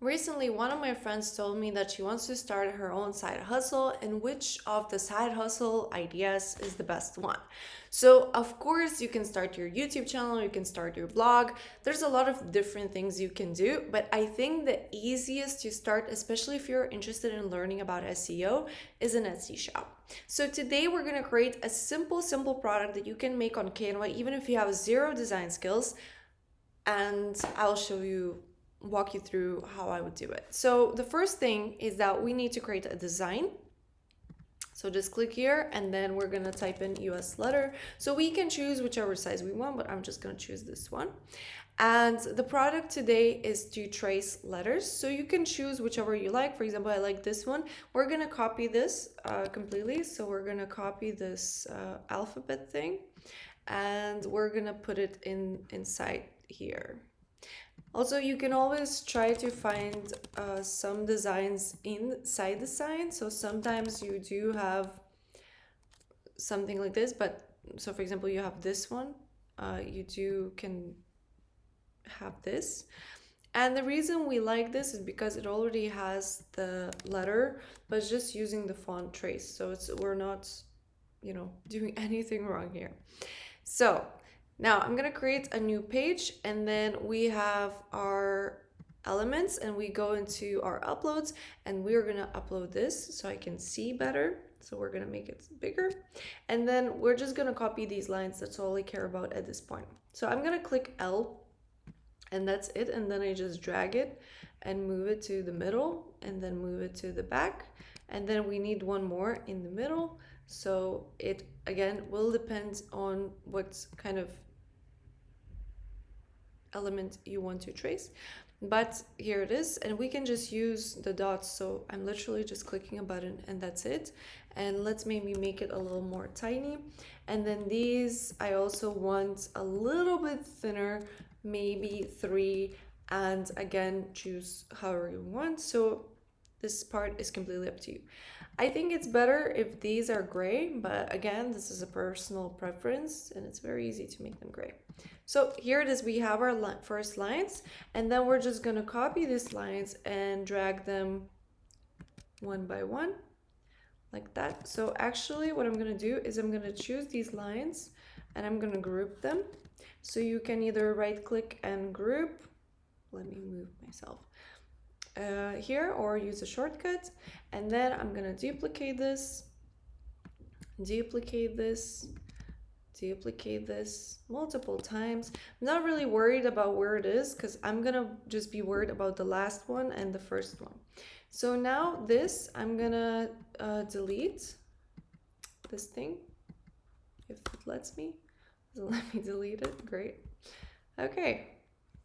Recently, one of my friends told me that she wants to start her own side hustle, and which of the side hustle ideas is the best one. So, of course, you can start your YouTube channel, you can start your blog. There's a lot of different things you can do, but I think the easiest to start, especially if you're interested in learning about SEO, is an Etsy shop. So, today we're going to create a simple product that you can make on Canva, even if you have zero design skills, and I'll walk you through how I would do it. So the first thing is that we need to create a design. So just click here and then we're gonna type in US letter. So we can choose whichever size we want, but I'm just gonna choose this one. And the product today is to trace letters. So you can choose whichever you like. For example, I like this one. We're gonna copy this completely. So we're gonna copy this alphabet thing and we're gonna put it inside here. Also, you can always try to find some designs inside the sign. So sometimes you do have something like this, but so for example, you have this one, can have this. And the reason we like this is because it already has the letter, but it's just using the font trace. So we're not, doing anything wrong here. So now I'm gonna create a new page and then we have our elements and we go into our uploads and we're gonna upload this so I can see better. So we're gonna make it bigger. And then we're just gonna copy these lines. That's all I care about at this point. So I'm gonna click L and that's it. And then I just drag it and move it to the middle and then move it to the back. And then we need one more in the middle. So it again will depend on what kind of element you want to trace, but here it is. And we can just use the dots. So I'm literally just clicking a button and that's it. And let's maybe make it a little more tiny. And then these I also want a little bit thinner, maybe 3, and again choose however you want. So this part is completely up to you. I think it's better if these are gray, but again, this is a personal preference and it's very easy to make them gray. So here it is, we have our first lines, and then we're just gonna copy these lines and drag them one by one, like that. So actually what I'm gonna do is I'm gonna choose these lines and I'm gonna group them. So you can either right click and group, let me move myself, here, or use a shortcut. And then I'm gonna duplicate this multiple times. I'm not really worried about where it is because I'm gonna just be worried about the last one and the first one. So now this, I'm gonna delete this thing if it lets me. Does it let me delete it? Great. Okay,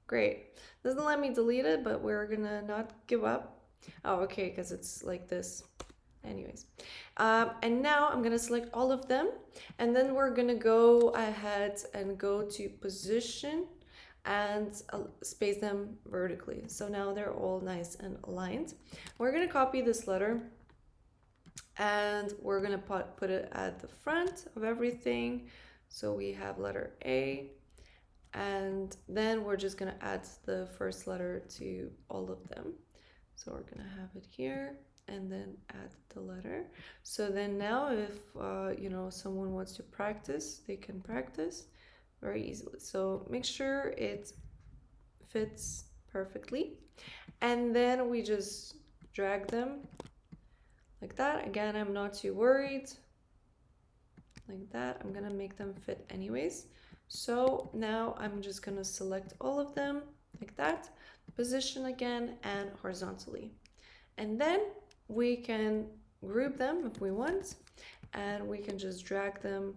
great. Doesn't let me delete it, but we're gonna not give up. Oh, okay, because it's like this. Anyways, and now I'm gonna select all of them, and then we're gonna go ahead and go to position and space them vertically. So now they're all nice and aligned. We're gonna copy this letter and we're gonna put it at the front of everything. So we have letter A, and then we're just gonna add the first letter to all of them. So we're gonna have it here and then add the letter. So then now if someone wants to practice, they can practice very easily. So make sure it fits perfectly, and then we just drag them like that. Again, I'm not too worried. Like that, I'm gonna make them fit anyways. So now I'm just gonna select all of them like that, position again and horizontally. And then we can group them if we want, and we can just drag them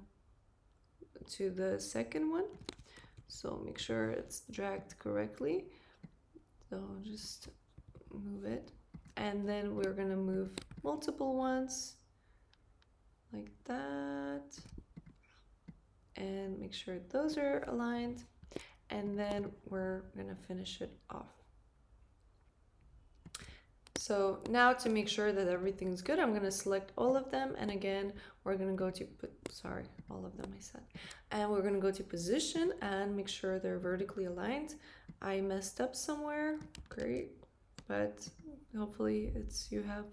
to the second one. So make sure it's dragged correctly. So just move it. And then we're gonna move multiple ones like that. And make sure those are aligned, and then we're gonna finish it off. So now to make sure that everything's good, I'm gonna select all of them, and again we're gonna go to all of them I said, and we're gonna go to position and make sure they're vertically aligned. I messed up somewhere. Great. but hopefully you have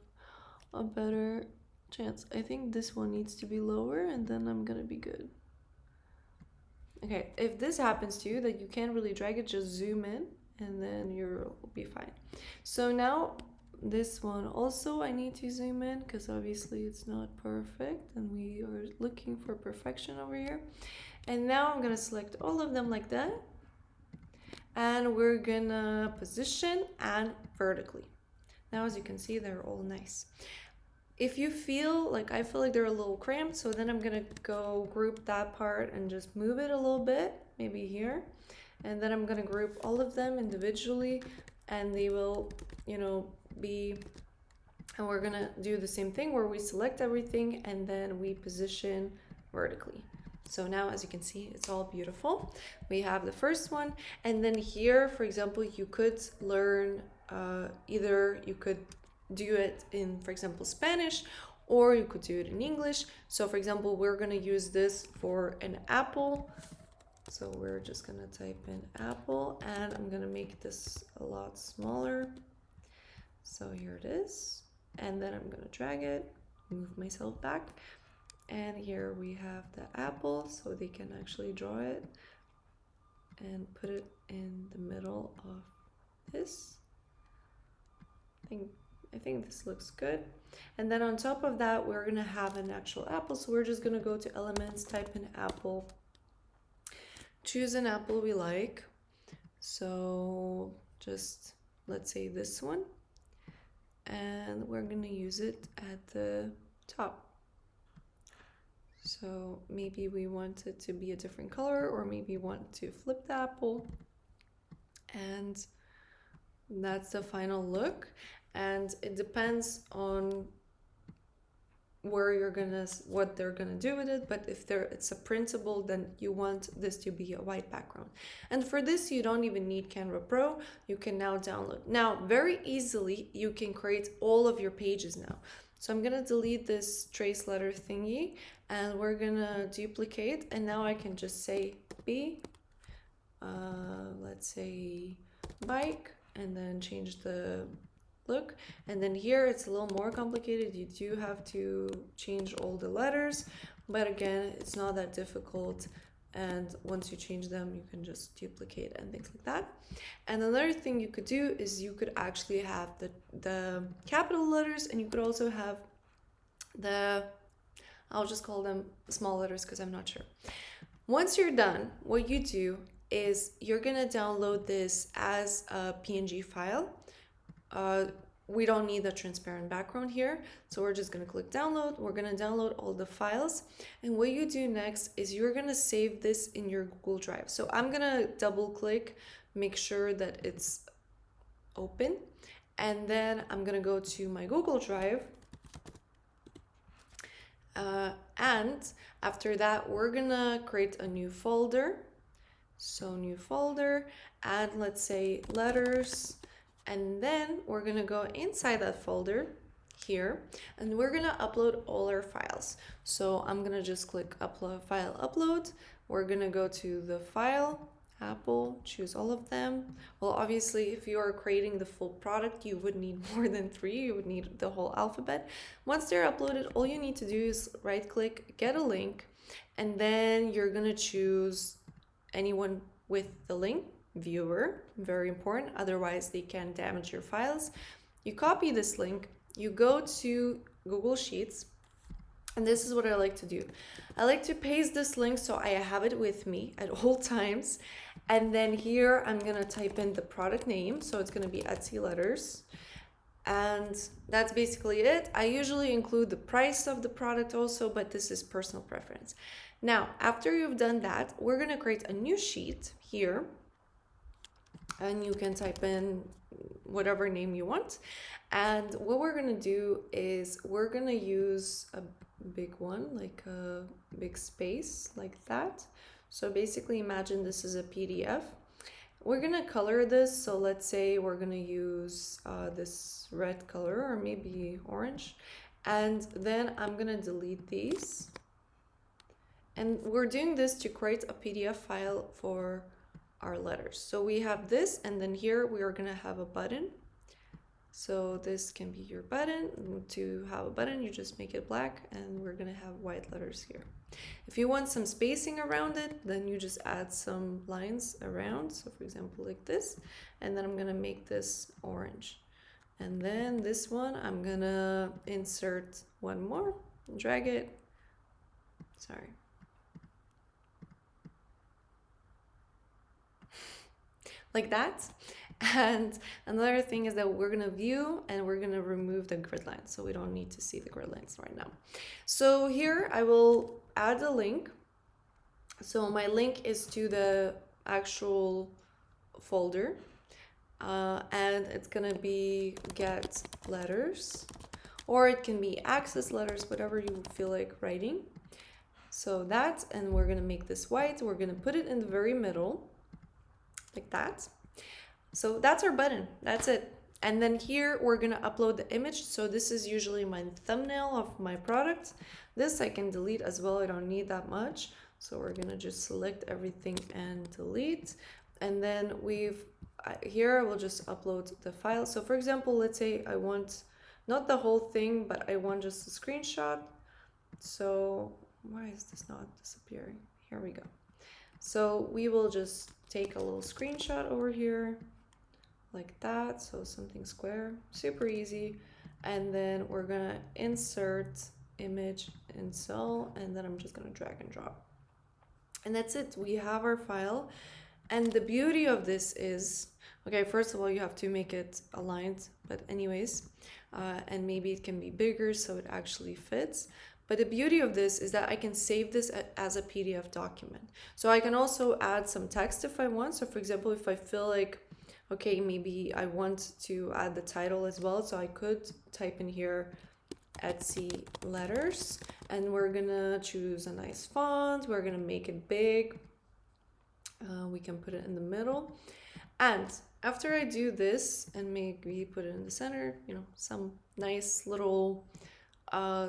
a better chance. I think this one needs to be lower, and then I'm gonna be good. Okay, if this happens to you that you can't really drag it, just zoom in and then you'll be fine. So now this one also I need to zoom in because obviously it's not perfect and we are looking for perfection over here. And now I'm gonna select all of them like that, and we're gonna position and vertically. Now as you can see, they're all nice. If you feel like, I feel like they're a little cramped, so then I'm gonna go group that part and just move it a little bit, maybe here. And then I'm gonna group all of them individually, and they will, you know, be, and we're gonna do the same thing where we select everything and then we position vertically. So now, as you can see, it's all beautiful. We have the first one, and then here, for example, you could learn, either you could do it in, for example, Spanish, or you could do it in English. So for example, we're gonna use this for an apple. So we're just gonna type in apple, and I'm gonna make this a lot smaller. So here it is. And then I'm gonna drag it, move myself back. And here we have the apple, so they can actually draw it and put it in the middle of this. I think this looks good. And then on top of that, we're gonna have an actual apple. So we're just gonna go to elements, type in apple, choose an apple we like. So just, let's say this one. And we're gonna use it at the top. So maybe we want it to be a different color, or maybe want to flip the apple. And that's the final look. And it depends on what they're gonna do with it. But if it's a printable, then you want this to be a white background. And for this, you don't even need Canva Pro. You can now download. Now, very easily, you can create all of your pages now. So I'm gonna delete this trace letter thingy, and we're gonna duplicate. And now I can just say let's say bike, and then change the look. And then here it's a little more complicated. You do have to change all the letters, but again, it's not that difficult. And once you change them, you can just duplicate and things like that. And another thing you could do is you could actually have the capital letters, and you could also have I'll just call them small letters because I'm not sure. Once you're done, what you do is you're gonna download this as a PNG file. We don't need the transparent background here, so we're just gonna click download. We're gonna download all the files, and what you do next is you're gonna save this in your Google Drive. So I'm gonna double click, make sure that it's open, and then I'm gonna go to my Google Drive, and after that we're gonna create a new folder. So new folder, and let's say letters. And then we're gonna go inside that folder here, and we're gonna upload all our files. So I'm gonna just click upload, file upload. We're gonna go to the file, Apple, choose all of them. Well, obviously, if you are creating the full product, you would need more than 3. You would need the whole alphabet. Once they're uploaded, all you need to do is right click, get a link, and then you're gonna choose anyone with the link. Viewer, very important, otherwise they can damage your files. You copy this link, you go to Google Sheets, and this is what I like to do. I like to paste this link so I have it with me at all times, and then here I'm gonna type in the product name, so it's gonna be Etsy letters, and that's basically it. I usually include the price of the product also, but this is personal preference. Now, after you've done that, we're gonna create a new sheet here, and you can type in whatever name you want. And what we're gonna do is we're gonna use a big one, like a big space like that. So basically imagine this is a PDF. We're gonna color this. So let's say we're gonna use this red color, or maybe orange. And then I'm gonna delete these. And we're doing this to create a PDF file for our letters. So we have this, and then here we are gonna have a button. So this can be your button. To have a button, you just make it black, and we're gonna have white letters here. If you want some spacing around it, then you just add some lines around. So for example, like this, and then I'm gonna make this orange. And then this one, I'm gonna insert one more, drag it, sorry. Like that. And another thing is that we're gonna view and we're gonna remove the grid lines. So we don't need to see the grid lines right now. So here I will add a link. So my link is to the actual folder. And it's gonna be get letters, or it can be access letters, whatever you feel like writing. So that, and we're gonna make this white. We're gonna put it in the very middle, like that. So that's our button, that's it. And then here we're gonna upload the image. So this is usually my thumbnail of my product. This I can delete as well, I don't need that much. So we're gonna just select everything and delete. And then here I will just upload the file. So for example, let's say I want not the whole thing, but I want just a screenshot. So why is this not disappearing? Here we go. So we will just take a little screenshot over here like that. So something square, super easy. And then we're gonna insert image in cell, and then I'm just gonna drag and drop. And that's it, we have our file. And the beauty of this is, okay, first of all, you have to make it aligned, but anyways, and maybe it can be bigger so it actually fits. But the beauty of this is that I can save this as a PDF document. So I can also add some text if I want. So for example, if I feel like, okay, maybe I want to add the title as well. So I could type in here Etsy letters, and we're gonna choose a nice font. We're gonna make it big. We can put it in the middle. And after I do this and maybe put it in the center, you know, some nice little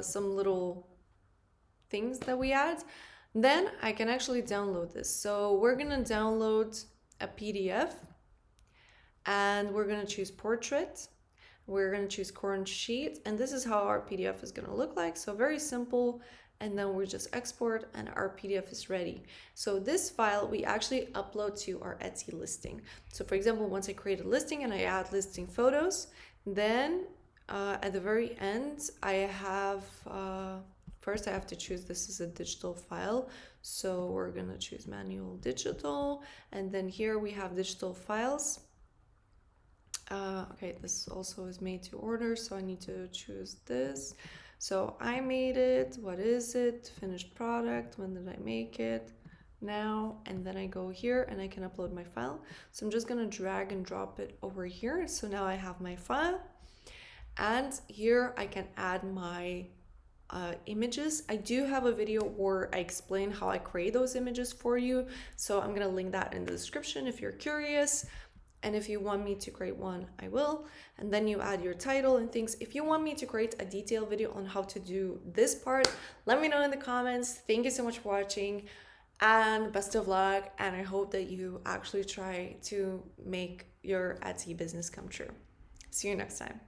some little things that we add, then I can actually download this. So we're gonna download a PDF, and we're gonna choose portrait. We're gonna choose current sheet, and this is how our PDF is gonna look like. So very simple. And then we just export and our PDF is ready. So this file we actually upload to our Etsy listing. So for example, once I create a listing and I add listing photos, then at the very end, I have, first I have to choose this is a digital file. So we're gonna choose manual digital. And then here we have digital files. Okay, this also is made to order, so I need to choose this. So I made it, what is it? Finished product, when did I make it? Now, and then I go here and I can upload my file. So I'm just gonna drag and drop it over here. So now I have my file, and here I can add my images. I do have a video where I explain how I create those images for you. So I'm gonna link that in the description if you're curious. And if you want me to create one, I will. And then you add your title and things. If you want me to create a detailed video on how to do this part, let me know in the comments. Thank you so much for watching, and best of luck. And I hope that you actually try to make your Etsy business come true. See you next time.